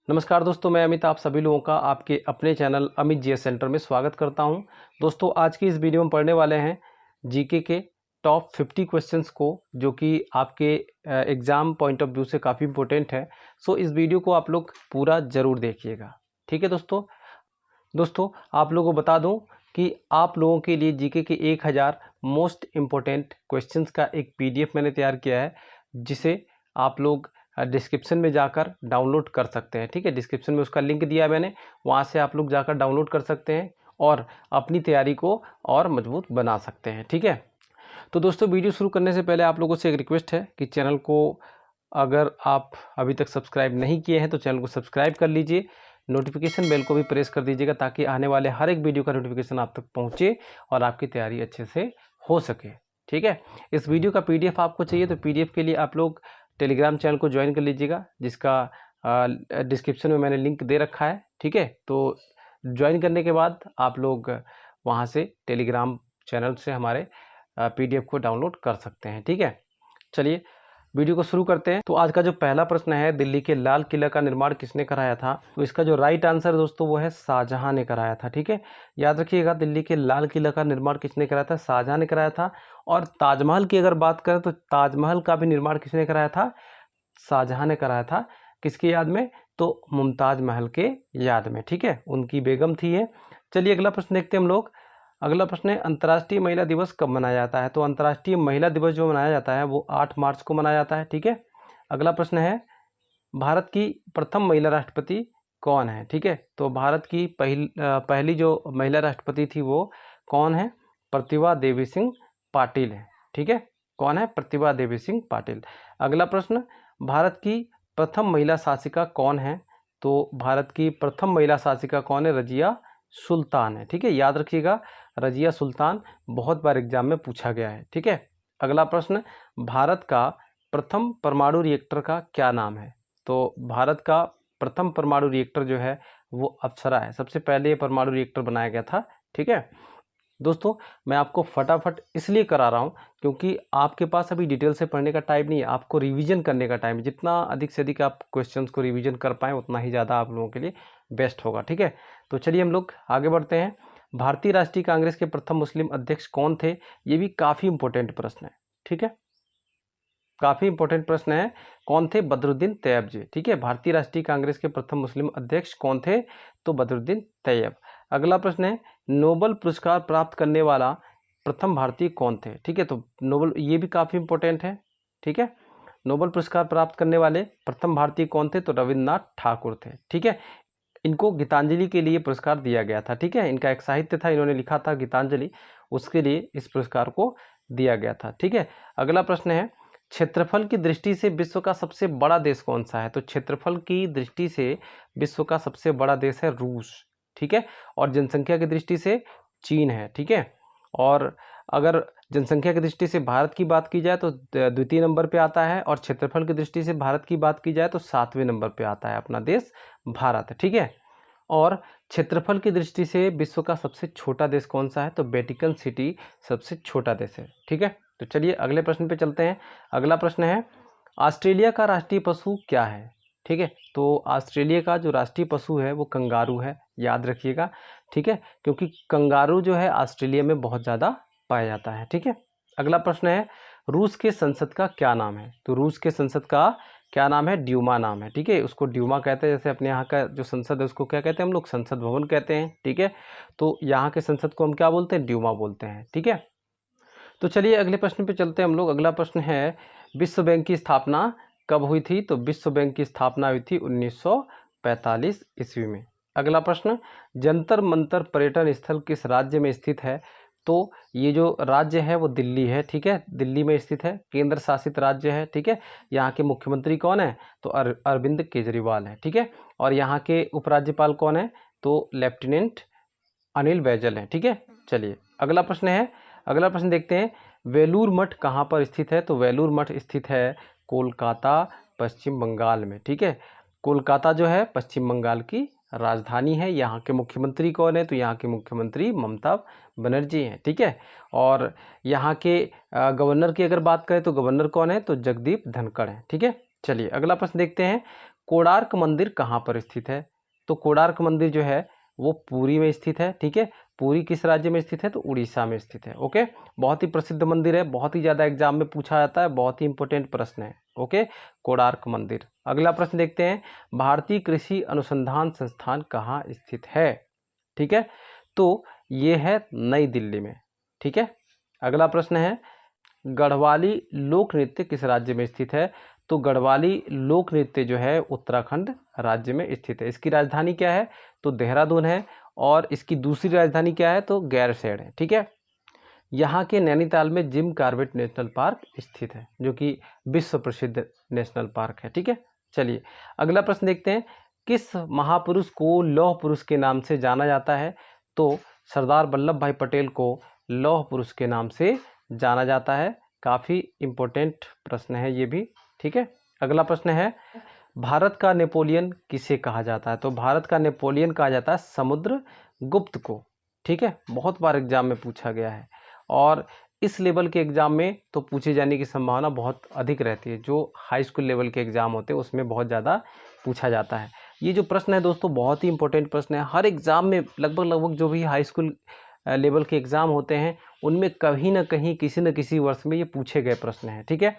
नमस्कार दोस्तों, मैं अमित आप सभी लोगों का आपके अपने चैनल अमित जीएस सेंटर में स्वागत करता हूं। दोस्तों, आज की इस वीडियो में पढ़ने वाले हैं जीके के टॉप 50 क्वेश्चंस को, जो कि आपके एग्ज़ाम पॉइंट ऑफ व्यू से काफ़ी इंपॉर्टेंट है। सो इस वीडियो को आप लोग पूरा ज़रूर देखिएगा, ठीक है दोस्तों, आप लोगों को बता दूं कि आप लोगों के लिए जीके के 1000 मोस्ट इम्पोर्टेंट क्वेश्चंस का एक पीडीएफ मैंने तैयार किया है, जिसे आप लोग डिस्क्रिप्शन में जाकर डाउनलोड कर सकते हैं। ठीक है, डिस्क्रिप्शन में उसका लिंक दिया है मैंने, वहाँ से आप लोग जाकर डाउनलोड कर सकते हैं और अपनी तैयारी को और मजबूत बना सकते हैं। ठीक है, तो दोस्तों, वीडियो शुरू करने से पहले आप लोगों से एक रिक्वेस्ट है कि चैनल को अगर आप अभी तक सब्सक्राइब नहीं किए हैं तो चैनल को सब्सक्राइब कर लीजिए, नोटिफिकेशन बेल को भी प्रेस कर दीजिएगा ताकि आने वाले हर एक वीडियो का नोटिफिकेशन आप तक पहुंचे और आपकी तैयारी अच्छे से हो सके। ठीक है, इस वीडियो का पीडीएफ आपको चाहिए तो पीडीएफ के लिए आप लोग टेलीग्राम चैनल को ज्वाइन कर लीजिएगा, जिसका डिस्क्रिप्शन में मैंने लिंक दे रखा है। ठीक है, तो ज्वाइन करने के बाद आप लोग वहाँ से टेलीग्राम चैनल से हमारे पीडीएफ को डाउनलोड कर सकते हैं। ठीक है, चलिए वीडियो को शुरू करते हैं। तो आज का जो पहला प्रश्न है, दिल्ली के लाल किला का निर्माण किसने कराया था? तो इसका जो राइट आंसर दोस्तों वो है शाहजहां ने कराया था। ठीक है, याद रखिएगा, दिल्ली के लाल किला का निर्माण किसने कराया था? शाहजहां ने कराया था। और ताजमहल की अगर बात करें तो ताजमहल का भी निर्माण किसने कराया था? शाहजहां ने कराया था। किसकी याद में? तो मुमताज महल के याद में। ठीक है, उनकी बेगम थी ये। चलिए अगला प्रश्न देखते हैं हम लोग। अगला प्रश्न है, अंतर्राष्ट्रीय महिला दिवस कब मनाया जाता है? तो अंतर्राष्ट्रीय महिला दिवस जो मनाया जाता है वो 8 मार्च को मनाया जाता है। ठीक है, अगला प्रश्न है, भारत की प्रथम महिला राष्ट्रपति कौन है? ठीक है, तो भारत की पहली जो महिला राष्ट्रपति थी वो कौन है? प्रतिभा देवी सिंह पाटिल है। ठीक है, कौन है? प्रतिभा देवी सिंह पाटिल। अगला प्रश्न, भारत की प्रथम महिला शासिका कौन है? तो भारत की प्रथम महिला शासिका कौन है? रजिया सुल्तान है। ठीक है, याद रखिएगा, रजिया सुल्तान बहुत बार एग्जाम में पूछा गया है। ठीक है, अगला प्रश्न, भारत का प्रथम परमाणु रिएक्टर का क्या नाम है? तो भारत का प्रथम परमाणु रिएक्टर जो है वो अप्सरा है। सबसे पहले ये परमाणु रिएक्टर बनाया गया था। ठीक है दोस्तों, मैं आपको फटाफट इसलिए करा रहा हूँ क्योंकि आपके पास अभी डिटेल से पढ़ने का टाइम नहीं है, आपको रिवीजन करने का टाइम है। जितना अधिक से अधिक आप क्वेश्चंस को रिवीजन कर पाएँ उतना ही ज़्यादा आप लोगों के लिए बेस्ट होगा। ठीक है, तो चलिए हम लोग आगे बढ़ते हैं। भारतीय राष्ट्रीय कांग्रेस के प्रथम मुस्लिम अध्यक्ष कौन थे? ये भी काफ़ी इंपॉर्टेंट प्रश्न है। ठीक है, काफ़ी इंपॉर्टेंट प्रश्न है। कौन थे? बदरुद्दीन तैयब जी। ठीक है, भारतीय राष्ट्रीय कांग्रेस के प्रथम मुस्लिम अध्यक्ष कौन थे? तो बदरुद्दीन तैयब। अगला प्रश्न है, नोबेल पुरस्कार प्राप्त करने वाला प्रथम भारतीय कौन थे? ठीक है, तो नोबेल, ये भी काफ़ी इंपॉर्टेंट है। ठीक है, नोबेल पुरस्कार प्राप्त करने वाले प्रथम भारतीय कौन थे? तो रविन्द्रनाथ ठाकुर थे। ठीक है, इनको गीतांजलि के लिए पुरस्कार दिया गया था। ठीक है, इनका एक साहित्य था, इन्होंने लिखा था गीतांजलि, उसके लिए इस पुरस्कार को दिया गया था। ठीक है, अगला प्रश्न है, क्षेत्रफल की दृष्टि से विश्व का सबसे बड़ा देश कौन सा है? तो क्षेत्रफल की दृष्टि से विश्व का सबसे बड़ा देश है रूस। ठीक है, और जनसंख्या की दृष्टि से चीन है। ठीक है, और अगर जनसंख्या की दृष्टि से भारत की बात की जाए तो द्वितीय नंबर पे आता है, और क्षेत्रफल की दृष्टि से भारत की बात की जाए तो 7वें नंबर पे आता है अपना देश भारत। ठीक है, और क्षेत्रफल की दृष्टि से विश्व का सबसे छोटा देश कौन सा है? तो वेटिकन सिटी सबसे छोटा देश है। ठीक है, तो चलिए अगले प्रश्न पे चलते हैं। अगला प्रश्न है, ऑस्ट्रेलिया का राष्ट्रीय पशु क्या है? ठीक है, तो ऑस्ट्रेलिया का जो राष्ट्रीय पशु है वो कंगारू है, याद रखिएगा। ठीक है, क्योंकि कंगारू जो है ऑस्ट्रेलिया में बहुत ज़्यादा पाया जाता है। ठीक है, अगला प्रश्न है, रूस के संसद का क्या नाम है? तो रूस के संसद का क्या नाम है? ड्यूमा नाम है। ठीक है, उसको ड्यूमा कहते हैं। जैसे अपने यहाँ का जो संसद है उसको क्या कहते हैं हम लोग? संसद भवन कहते हैं। ठीक है, तो यहाँ के संसद को हम क्या बोलते हैं? ड्यूमा बोलते हैं। ठीक है, तो चलिए अगले प्रश्न पे चलते हैं हम लोग। अगला प्रश्न है, विश्व बैंक की स्थापना कब हुई थी? तो विश्व बैंक की स्थापना हुई थी 1945 ईस्वी में। अगला प्रश्न, जंतर मंतर पर्यटन स्थल किस राज्य में स्थित है? तो ये जो राज्य है वो दिल्ली है। ठीक है, दिल्ली में स्थित है, केंद्र शासित राज्य है। ठीक है, यहाँ के मुख्यमंत्री कौन है? तो अरविंद केजरीवाल है। ठीक है, और यहाँ के उपराज्यपाल कौन है? तो लेफ्टिनेंट अनिल बैजल है। ठीक है, चलिए अगला प्रश्न है। अगला प्रश्न देखते हैं, वेलूर मठ कहाँ पर स्थित है? तो वेलूर मठ स्थित है कोलकाता, पश्चिम बंगाल में। ठीक है, कोलकाता जो है पश्चिम बंगाल की राजधानी है। यहाँ के मुख्यमंत्री कौन है? तो यहाँ के मुख्यमंत्री ममता बनर्जी हैं। ठीक है, और यहाँ के गवर्नर की अगर बात करें तो गवर्नर कौन है? तो जगदीप धनखड़ है। ठीक है, चलिए अगला प्रश्न देखते हैं, कोणार्क मंदिर कहाँ पर स्थित है? तो कोणार्क मंदिर जो है वो पुरी में स्थित है। ठीक है, पुरी किस राज्य में स्थित है? तो उड़ीसा में स्थित है। ओके, बहुत ही प्रसिद्ध मंदिर है, बहुत ही ज़्यादा एग्जाम में पूछा जाता है, बहुत ही इंपॉर्टेंट प्रश्न है। ओके, कोणार्क मंदिर। अगला प्रश्न देखते हैं, भारतीय कृषि अनुसंधान संस्थान कहाँ स्थित है? ठीक है, तो ये है नई दिल्ली में। ठीक है, अगला प्रश्न है, गढ़वाली लोक नृत्य किस राज्य में स्थित है? तो गढ़वाली लोक नृत्य जो है उत्तराखंड राज्य में स्थित है। इसकी राजधानी क्या है? तो देहरादून है। और इसकी दूसरी राजधानी क्या है? तो गैरसैंण है। ठीक है, यहाँ के नैनीताल में जिम कॉर्बेट नेशनल पार्क स्थित है, जो कि विश्व प्रसिद्ध नेशनल पार्क है। ठीक है, चलिए अगला प्रश्न देखते हैं, किस महापुरुष को लौह पुरुष के नाम से जाना जाता है? तो सरदार वल्लभ भाई पटेल को लौह पुरुष के नाम से जाना जाता है। काफ़ी इम्पोर्टेंट प्रश्न है ये भी। ठीक है, अगला प्रश्न है, भारत का नेपोलियन किसे कहा जाता है? तो भारत का नेपोलियन कहा जाता है समुद्रगुप्त को। ठीक है, बहुत बार एग्जाम में पूछा गया है और इस लेवल के एग्ज़ाम में तो पूछे जाने की संभावना बहुत अधिक रहती है। जो हाई स्कूल लेवल के एग्ज़ाम होते हैं उसमें बहुत ज़्यादा पूछा जाता है। ये जो प्रश्न है दोस्तों बहुत ही इंपॉर्टेंट प्रश्न है। हर एग्ज़ाम में लगभग जो भी हाई स्कूल लेवल के एग्ज़ाम होते हैं उनमें कहीं ना कहीं किसी न किसी वर्ष में ये पूछे गए प्रश्न हैं। ठीक है,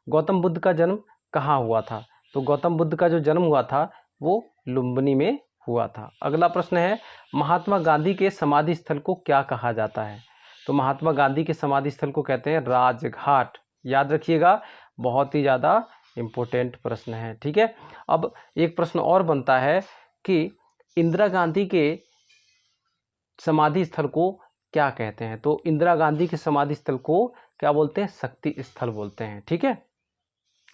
गौतम बुद्ध का जन्म कहाँ हुआ था? तो गौतम बुद्ध का जो जन्म हुआ था वो लुम्बिनी में हुआ था। अगला प्रश्न है, महात्मा गांधी के समाधि स्थल को क्या कहा जाता है? तो महात्मा गांधी के समाधि स्थल को कहते हैं राजघाट। याद रखिएगा, बहुत ही ज़्यादा इम्पोर्टेंट प्रश्न है। ठीक है, अब एक प्रश्न और बनता है कि इंदिरा गांधी के समाधि स्थल को क्या कहते हैं? तो इंदिरा गांधी के समाधि स्थल को क्या बोलते हैं? शक्ति स्थल बोलते हैं। ठीक है,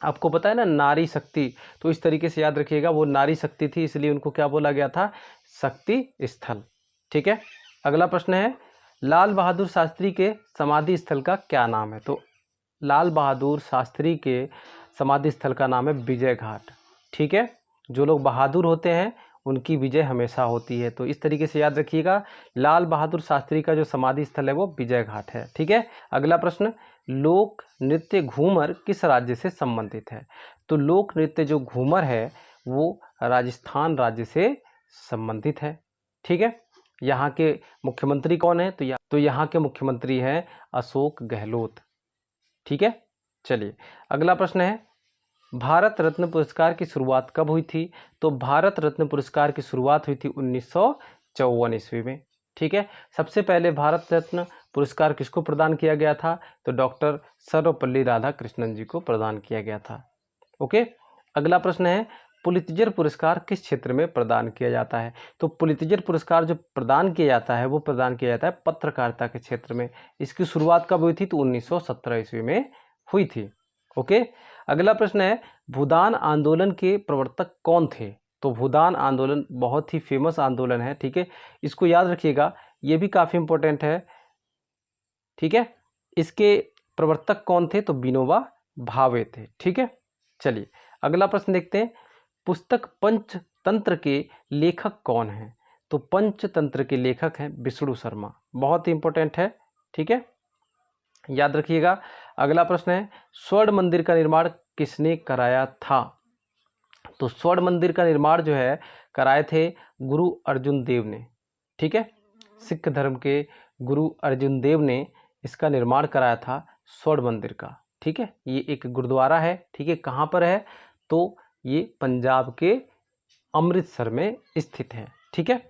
आपको पता है ना नारी शक्ति, तो इस तरीके से याद रखिएगा, वो नारी शक्ति थी इसलिए उनको क्या बोला गया था? शक्ति स्थल। ठीक है, अगला प्रश्न है, लाल बहादुर शास्त्री के समाधि स्थल का क्या नाम है? तो लाल बहादुर शास्त्री के समाधि स्थल का नाम है विजय घाट। ठीक है, जो लोग बहादुर होते हैं उनकी विजय हमेशा होती है, तो इस तरीके से याद रखिएगा, लाल बहादुर शास्त्री का जो समाधि स्थल है वो विजय घाट है। ठीक है, अगला प्रश्न, लोक नृत्य घूमर किस राज्य से संबंधित है? तो लोक नृत्य जो घूमर है वो राजस्थान राज्य से संबंधित है। ठीक है, यहाँ के मुख्यमंत्री कौन है? तो यहाँ के मुख्यमंत्री हैं अशोक गहलोत। ठीक है, चलिए अगला प्रश्न है, भारत रत्न पुरस्कार की शुरुआत कब हुई थी? तो भारत रत्न पुरस्कार की शुरुआत हुई थी 1954 ईस्वी में। ठीक है, सबसे पहले भारत रत्न पुरस्कार किसको प्रदान किया गया था? तो डॉक्टर सर्वपल्ली राधाकृष्णन जी को प्रदान किया गया था। ओके, अगला प्रश्न है, पुलित्जर पुरस्कार किस क्षेत्र में प्रदान किया जाता है? तो पुलित्जर पुरस्कार जो प्रदान किया जाता है वो प्रदान किया जाता है पत्रकारिता के क्षेत्र में। इसकी शुरुआत कब हुई थी? तो 1917 ईस्वी में हुई थी। ओके, अगला प्रश्न है, भूदान आंदोलन के प्रवर्तक कौन थे? तो भूदान आंदोलन बहुत ही फेमस आंदोलन है। ठीक है, इसको याद रखिएगा, ये भी काफ़ी इंपॉर्टेंट है। ठीक है, इसके प्रवर्तक कौन थे? तो विनोबा भावे थे। ठीक है, चलिए अगला प्रश्न देखते हैं, पुस्तक पंचतंत्र के लेखक कौन हैं? तो पंचतंत्र के लेखक हैं विष्णु शर्मा। बहुत ही इंपॉर्टेंट है। ठीक है, याद रखिएगा। अगला प्रश्न है, स्वर्ण मंदिर का निर्माण किसने कराया था? तो स्वर्ण मंदिर का निर्माण जो है कराए थे गुरु अर्जुन देव ने। ठीक है, सिख धर्म के गुरु अर्जुन देव ने इसका निर्माण कराया था स्वर्ण मंदिर का। ठीक है, ये एक गुरुद्वारा है। ठीक है, कहाँ पर है? तो ये पंजाब के अमृतसर में स्थित है। ठीक है,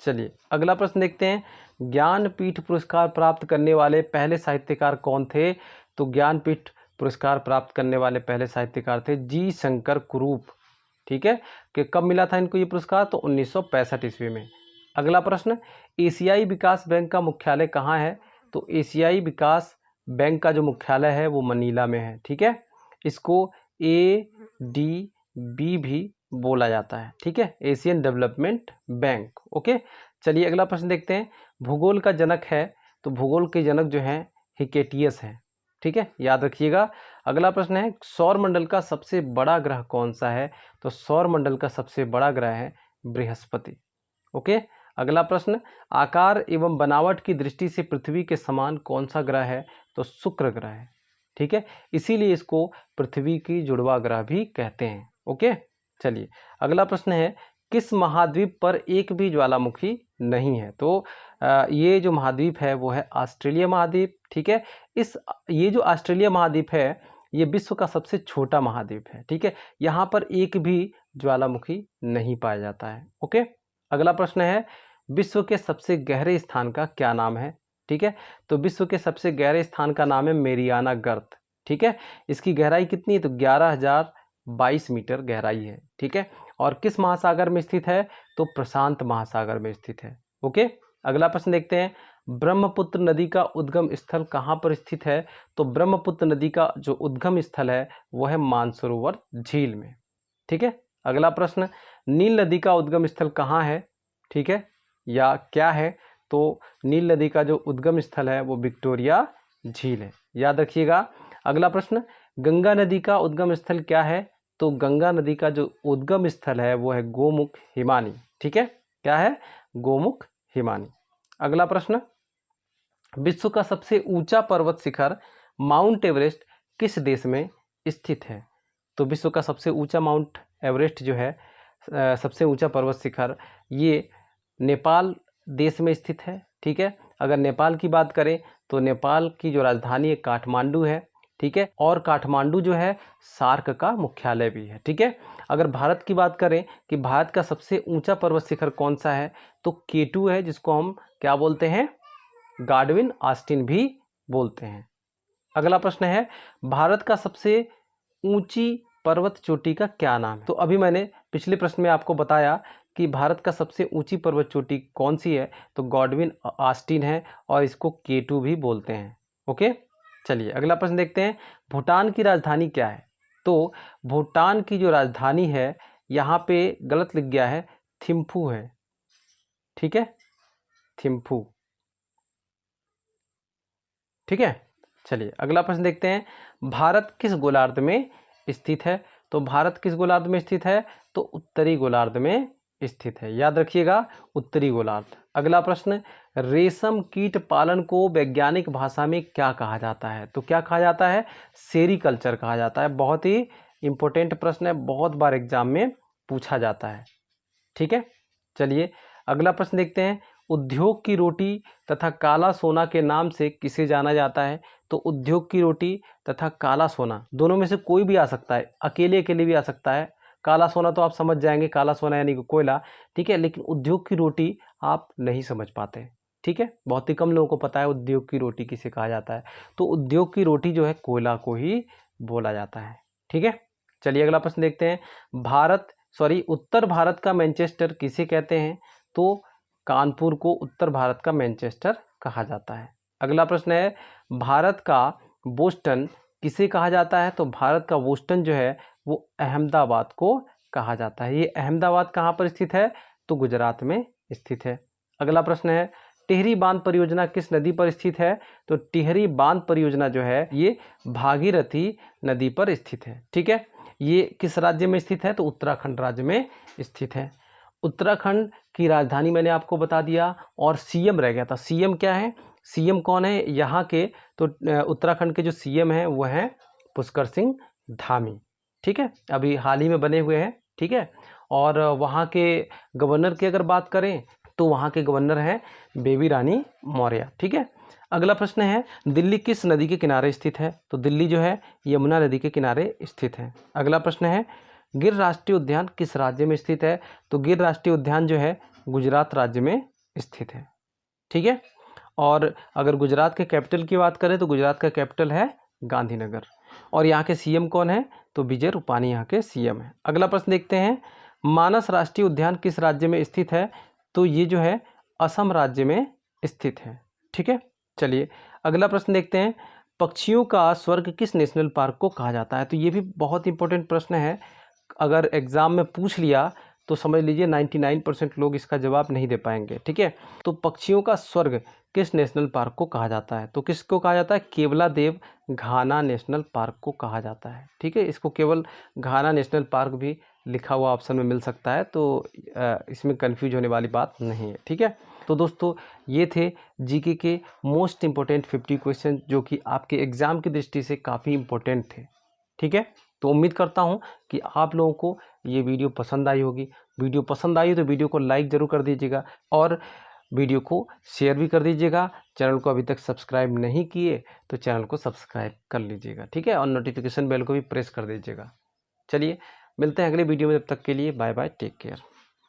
चलिए अगला प्रश्न देखते हैं, ज्ञानपीठ पुरस्कार प्राप्त करने वाले पहले साहित्यकार कौन थे? तो ज्ञानपीठ पुरस्कार प्राप्त करने वाले पहले साहित्यकार थे जी शंकर कुरूप। ठीक है, कि कब मिला था इनको ये पुरस्कार? तो 1965 ईस्वी में। अगला प्रश्न, एशियाई विकास बैंक का मुख्यालय कहाँ है? तो एशियाई विकास बैंक का जो मुख्यालय है वो मनीला में है। ठीक है, इसको ADB भी बोला जाता है। ठीक है, एशियन डेवलपमेंट बैंक। ओके, चलिए अगला प्रश्न देखते हैं, भूगोल का जनक है? तो भूगोल के जनक जो हैं हिकेटियस हैं। ठीक है, याद रखिएगा। अगला प्रश्न है, सौर मंडल का सबसे बड़ा ग्रह कौन सा है? तो सौर मंडल का सबसे बड़ा ग्रह है बृहस्पति। ओके, अगला प्रश्न, आकार एवं बनावट की दृष्टि से पृथ्वी के समान कौन सा ग्रह है? तो शुक्र ग्रह है। ठीक है, इसीलिए इसको पृथ्वी की जुड़वा ग्रह भी कहते हैं। ओके, चलिए अगला प्रश्न है, किस महाद्वीप पर एक भी ज्वालामुखी नहीं है? तो ये जो महाद्वीप है वो है ऑस्ट्रेलिया महाद्वीप, ठीक है। ये जो ऑस्ट्रेलिया महाद्वीप है ये विश्व का सबसे छोटा महाद्वीप है, ठीक है। यहाँ पर एक भी ज्वालामुखी नहीं पाया जाता है। ओके, अगला प्रश्न है, विश्व के सबसे गहरे स्थान का क्या नाम है? ठीक है, तो विश्व के सबसे गहरे स्थान का नाम है मेरियाना गर्त, ठीक है। इसकी गहराई कितनी है? तो 11,022 मीटर गहराई है, ठीक है। और किस महासागर में स्थित है? तो प्रशांत महासागर में स्थित है। ओके, अगला प्रश्न देखते हैं, ब्रह्मपुत्र नदी का उद्गम स्थल कहाँ पर स्थित है? तो ब्रह्मपुत्र नदी का जो उद्गम स्थल है वो है मानसरोवर झील में, ठीक है। अगला प्रश्न, नील नदी का उद्गम स्थल कहाँ है? ठीक है, या क्या है? तो नील नदी का जो उद्गम स्थल है वो विक्टोरिया झील है, याद रखिएगा। अगला प्रश्न, गंगा नदी का उद्गम स्थल क्या है? तो गंगा नदी का जो उद्गम स्थल है वो है गोमुख हिमानी, ठीक है। क्या है? गोमुख हिमानी। अगला प्रश्न, विश्व का सबसे ऊंचा पर्वत शिखर माउंट एवरेस्ट किस देश में स्थित है? तो विश्व का सबसे ऊंचा माउंट एवरेस्ट जो है सबसे ऊंचा पर्वत शिखर ये नेपाल देश में स्थित है, ठीक है। अगर नेपाल की बात करें तो नेपाल की जो राजधानी है काठमांडू है, ठीक है। और काठमांडू जो है सार्क का मुख्यालय भी है, ठीक है। अगर भारत की बात करें कि भारत का सबसे ऊंचा पर्वत शिखर कौन सा है, तो K2 है, जिसको हम क्या बोलते हैं? गाडविन ऑस्टिन भी बोलते हैं। अगला प्रश्न है, भारत का सबसे ऊंची पर्वत चोटी का क्या नाम है? तो अभी मैंने पिछले प्रश्न में आपको बताया कि भारत का सबसे ऊंची पर्वत चोटी कौन सी है, तो गॉडविन ऑस्टिन है और इसको K2 भी बोलते हैं। ओके, चलिए अगला प्रश्न देखते हैं, भूटान की राजधानी क्या है? तो भूटान की जो राजधानी है यहाँ पे गलत लिख गया है, थिम्फू है, ठीक है, थिम्फू, ठीक है। चलिए अगला प्रश्न देखते हैं, भारत किस गोलार्ध में स्थित है? तो भारत किस गोलार्ध में स्थित है? तो उत्तरी गोलार्ध में स्थित है, याद रखिएगा, उत्तरी गोलार्ध। अगला प्रश्न, रेशम कीट पालन को वैज्ञानिक भाषा में क्या कहा जाता है? तो क्या कहा जाता है? सेरीकल्चर कहा जाता है। बहुत ही इंपॉर्टेंट प्रश्न है, बहुत बार एग्जाम में पूछा जाता है, ठीक है। चलिए अगला प्रश्न देखते हैं, उद्योग की रोटी तथा काला सोना के नाम से किसे जाना जाता है? तो उद्योग की रोटी तथा काला सोना दोनों में से कोई भी आ सकता है, अकेले अकेले भी आ सकता है। काला सोना तो आप समझ जाएंगे, काला सोना यानी कि कोयला, ठीक है। लेकिन उद्योग की रोटी आप नहीं समझ पाते, ठीक है। बहुत ही कम लोगों को पता है उद्योग की रोटी किसे कहा जाता है। तो उद्योग की रोटी जो है कोयला को ही बोला जाता है, ठीक है। चलिए अगला प्रश्न देखते हैं, उत्तर भारत का मैनचेस्टर किसे कहते हैं? तो कानपुर को उत्तर भारत का मैनचेस्टर कहा जाता है। अगला प्रश्न है, भारत का बोस्टन किसे कहा जाता है? तो भारत का बोस्टन जो है वो अहमदाबाद को कहा जाता है। ये अहमदाबाद कहाँ पर स्थित है? तो गुजरात में स्थित है। अगला प्रश्न है, टिहरी बांध परियोजना किस नदी पर स्थित है? तो टिहरी बांध परियोजना जो है ये भागीरथी नदी पर स्थित है, ठीक है। ये किस राज्य में स्थित है? तो उत्तराखंड राज्य में स्थित है। उत्तराखंड की राजधानी मैंने आपको बता दिया और सीएम रह गया था। सीएम क्या है? सीएम कौन है यहाँ के? तो उत्तराखंड के जो सीएम हैं वो हैं पुष्कर सिंह धामी, ठीक है, अभी हाल ही में बने हुए हैं, ठीक है। और वहाँ के गवर्नर की अगर बात करें तो वहाँ के गवर्नर हैं बेबी रानी मौर्य, ठीक है। अगला प्रश्न है, दिल्ली किस नदी के किनारे स्थित है? तो दिल्ली जो है यमुना नदी के किनारे स्थित है। अगला प्रश्न है, गिर राष्ट्रीय उद्यान किस राज्य में स्थित है? तो गिर राष्ट्रीय उद्यान जो है गुजरात राज्य में स्थित है, ठीक है। और अगर गुजरात के कैपिटल की बात करें तो गुजरात का कैपिटल है गांधीनगर। और यहाँ के सीएम कौन है? तो विजय रूपानी यहाँ के सीएम है। अगला प्रश्न देखते हैं, मानस राष्ट्रीय उद्यान किस राज्य में स्थित है? तो ये जो है असम राज्य में स्थित है, ठीक है। चलिए अगला प्रश्न देखते हैं, पक्षियों का स्वर्ग किस नेशनल पार्क को कहा जाता है? तो ये भी बहुत इंपॉर्टेंट प्रश्न है, अगर एग्ज़ाम में पूछ लिया तो समझ लीजिए 99% लोग इसका जवाब नहीं दे पाएंगे, ठीक है। तो पक्षियों का स्वर्ग किस नेशनल पार्क को कहा जाता है? तो किसको कहा जाता है? केवलादेव घाना नेशनल पार्क को कहा जाता है, ठीक है। इसको केवल घाना नेशनल पार्क भी लिखा हुआ ऑप्शन में मिल सकता है, तो इसमें कन्फ्यूज होने वाली बात नहीं है, ठीक है। तो दोस्तों ये थे जीके के मोस्ट इम्पोर्टेंट 50 क्वेश्चन जो कि आपके एग्ज़ाम की दृष्टि से काफ़ी इम्पोर्टेंट थे, ठीक है। तो उम्मीद करता हूँ कि आप लोगों को ये वीडियो पसंद आई होगी। वीडियो पसंद आई तो वीडियो को लाइक ज़रूर कर दीजिएगा और वीडियो को शेयर भी कर दीजिएगा। चैनल को अभी तक सब्सक्राइब नहीं किए तो चैनल को सब्सक्राइब कर लीजिएगा, ठीक है, और नोटिफिकेशन बेल को भी प्रेस कर दीजिएगा। चलिए मिलते हैं अगले वीडियो में, तब तक के लिए बाय बाय, टेक केयर।